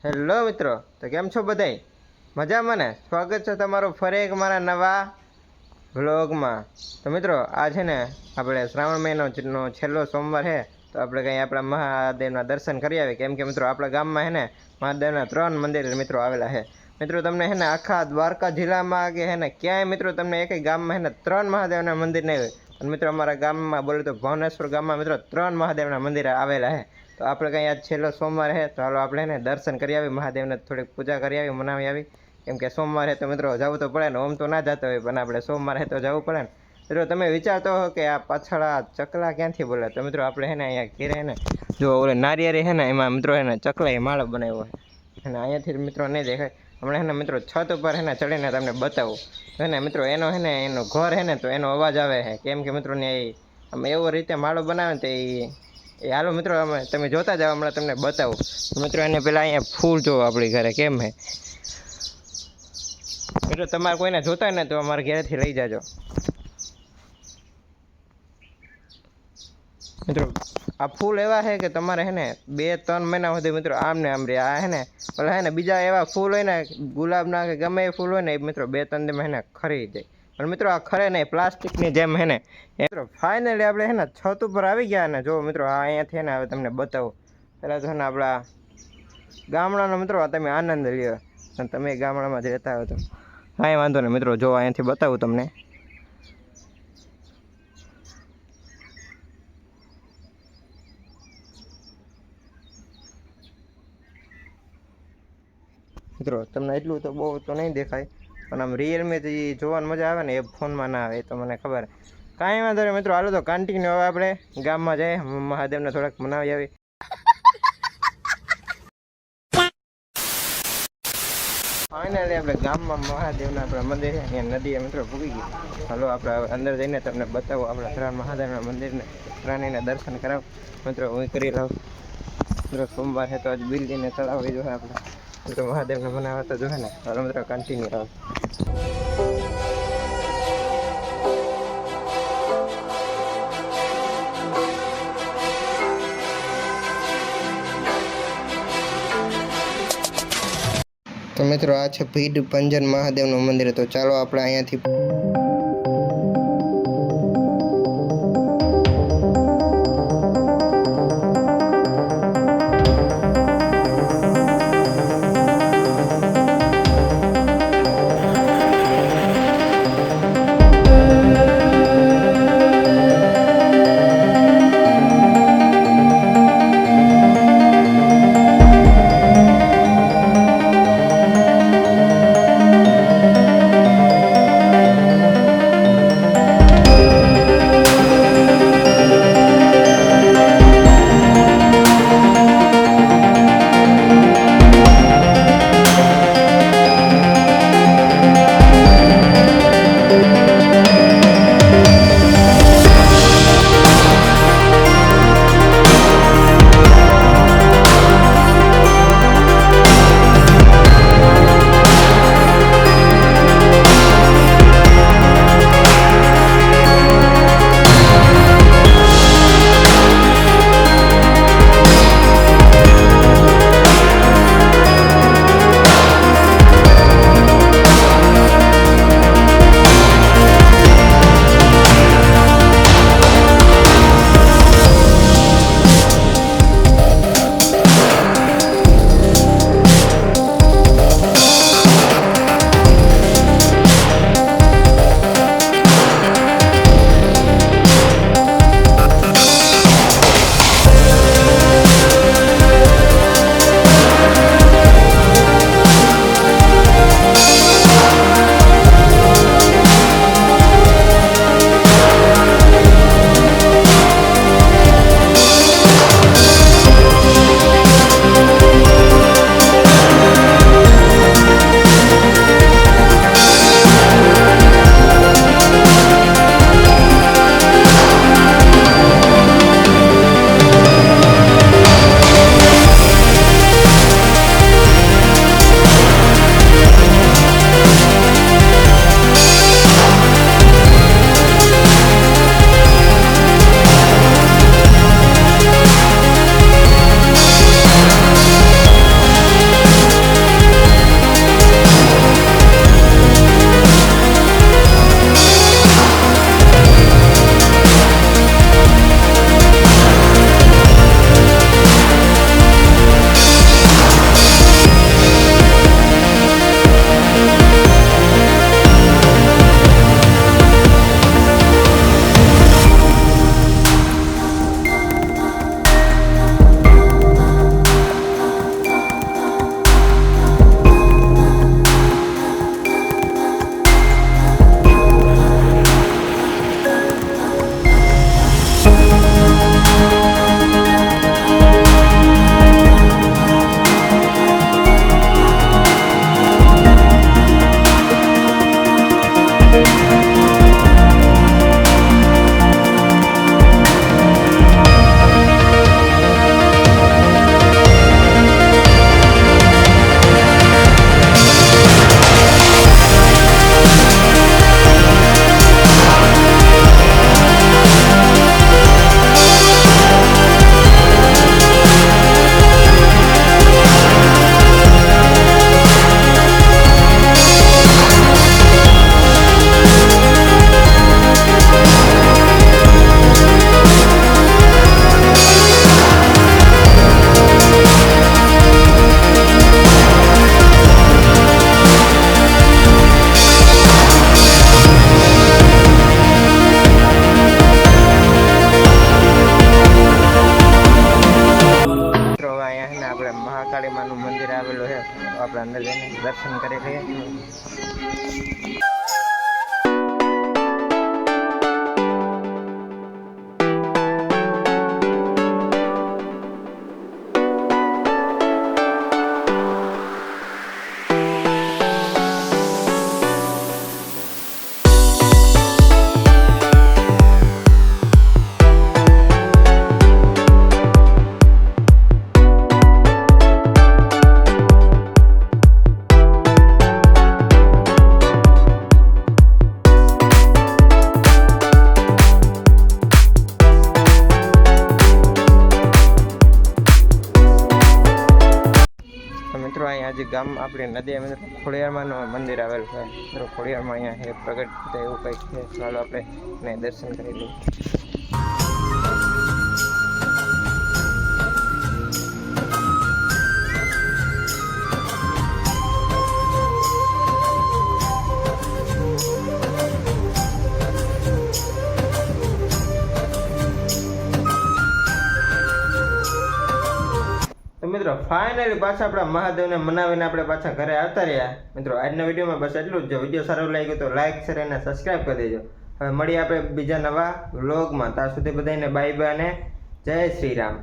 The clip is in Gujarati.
હેલો મિત્રો, તો કેમ છો બધાય? મજામાં ને? સ્વાગત છે તમારું ફરી એક મારા નવા વ્લોગમાં. તો મિત્રો આ છે ને આપણે શ્રાવણ મહિનો છેલ્લો સોમવાર છે, તો આપણે કંઈ આપણા મહાદેવના દર્શન કરી આવીએ. કેમ કે મિત્રો આપણા ગામમાં છે ને મહાદેવના 3 મંદિર મિત્રો આવેલા છે. મિત્રો તમને છે ને આખા દ્વારકા જિલ્લામાં કે છે ને ક્યાંય મિત્રો તમને એક ગામમાં છે ને 3 મહાદેવના મંદિર નહીં હોય. અને મિત્રો અમારા ગામમાં બોલે તો ભવનેશ્વર ગામમાં મિત્રો 3 મહાદેવના મંદિર આવેલા છે. તો આપણે કંઈ આજ છેલ્લો સોમવાર છે, તો હાલો આપણે એને દર્શન કરી આવી, મહાદેવને થોડીક પૂજા કરી આવી, મનાવી આવી. કેમ કે સોમવાર છે તો મિત્રો જવું તો પડે ને, ઓમ તો ના જતો હોય, પણ આપણે સોમવાર છે તો જવું પડે ને. મિત્રો તમે વિચારતો હો કે આ પાછળ આ ચકલા ક્યાંથી બોલે, તો મિત્રો આપણે છે ને અહીંયા ઘેરે ને જો ઓલે નારિયેરી છે ને એમાં મિત્રો છે ને ચકલાએ માળો બનાવ્યો હોય, અને અહીંયાથી મિત્રો નહીં દેખાય. હમણાં છે ને મિત્રો છત ઉપર છે ને ચડીને તમને બતાવું છે ને મિત્રો એનો છે ને એનો ઘર છે ને તો એનો અવાજ આવે છે. કેમ કે મિત્રો ને આમ એવો રીતે માળો બનાવે ને તો એ હાલો મિત્રો તમે જોતા જાઓ, હમણાં તમને બતાવું. મિત્રો એને પેલા અહીંયા ફૂલ જોવો આપણી ઘરે કેમ છે. મિત્રો તમારે કોઈને જોતા ને તો અમારા ઘરેથી લઈ જાજો. મિત્રો આ ફૂલ એવા છે કે તમારે છે ને 2-3 મહિના સુધી મિત્રો આમ ને આમ રે. આ છે ને ઓલા છે ને બીજા એવા ફૂલ હોય ને ગુલાબના કે ગમે એ ફૂલ હોય ને એ મિત્રો 2-3 દિવસ એને ખરી જાય. પણ મિત્રો આ ખરે નહીં, પ્લાસ્ટિકની જેમ છે ને. મિત્રો ફાઇનલી આપણે છે ને છત ઉપર આવી ગયા ને જો મિત્રો આ અહીંયાથી ને હવે તમને બતાવું. પહેલાં તો છે ને આપણા ગામડાનો મિત્રો તમે આનંદ લ્યો, અને તમે ગામડામાં જ રહેતા હો તો કાંઈ વાંધો નહીં. મિત્રો જો અહીંયાથી બતાવું તમને. મિત્રો તમને એટલું તો બહુ તો નહીં દેખાય, પણ આમ રિયલમીથી જોવાની મજા આવે ને એ ફોનમાં ના આવે, એ તો મને ખબર. કાંઈ વાંધો નહીં મિત્રો, હાલો તો કન્ટિન્યુ હવે આપણે ગામમાં જઈએ, મહાદેવને થોડાક મનાવી આવી. ફાઇનલી આપણે ગામમાં મહાદેવના આપણા મંદિર છે, અહીંયા નદીએ મિત્રો ભૂગી ગઈ. હાલો આપણે અંદર જઈને તમને બતાવો આપણા 3 મહાદેવના મંદિરને, રાણીને દર્શન કરાવ. મિત્રો હું કરી લઉં. મિત્રો સોમવાર છે તો આજ બિલ્ડીને ચડાવી જોઈએ આપણે. મિત્રો મહાદેવને બનાવવા તો જોઈએ ને. હાલો મિત્રો કન્ટિન્યુ રાવ. તો મિત્રો આ છે ભીડ પંજન મહાદેવનું મંદિર. તો ચાલો આપણે અહીંયાથી આવેલું છે. તો આપણે અંદર જઈને દર્શન કરી લઈએ. મિત્રો અહીંયા આજે ગામ આપણી નદી મિત્રો ખોડિયારમાંનું મંદિર આવેલું છે. મિત્રો ખોડિયારમાં અહીંયા છે પ્રગટ થતા એવું કંઈક છે. ચાલો આપણે એને દર્શન કરી લઈએ. તો મિત્રો ફાઇનલી પાછા આપણા મહાદેવને મનાવીને આપણે પાછા ઘરે આવતા રહ્યા. મિત્રો આજના વિડીયોમાં બસ એટલું જ. જો વિડીયો સારો લાગ્યો તો લાઈક શેર અને સબસ્ક્રાઈબ કરી દેજો. હવે મળીએ આપણે બીજા નવા વ્લોગમાં. ત્યાં સુધી બધાને બાય બાય અને જય શ્રી રામ.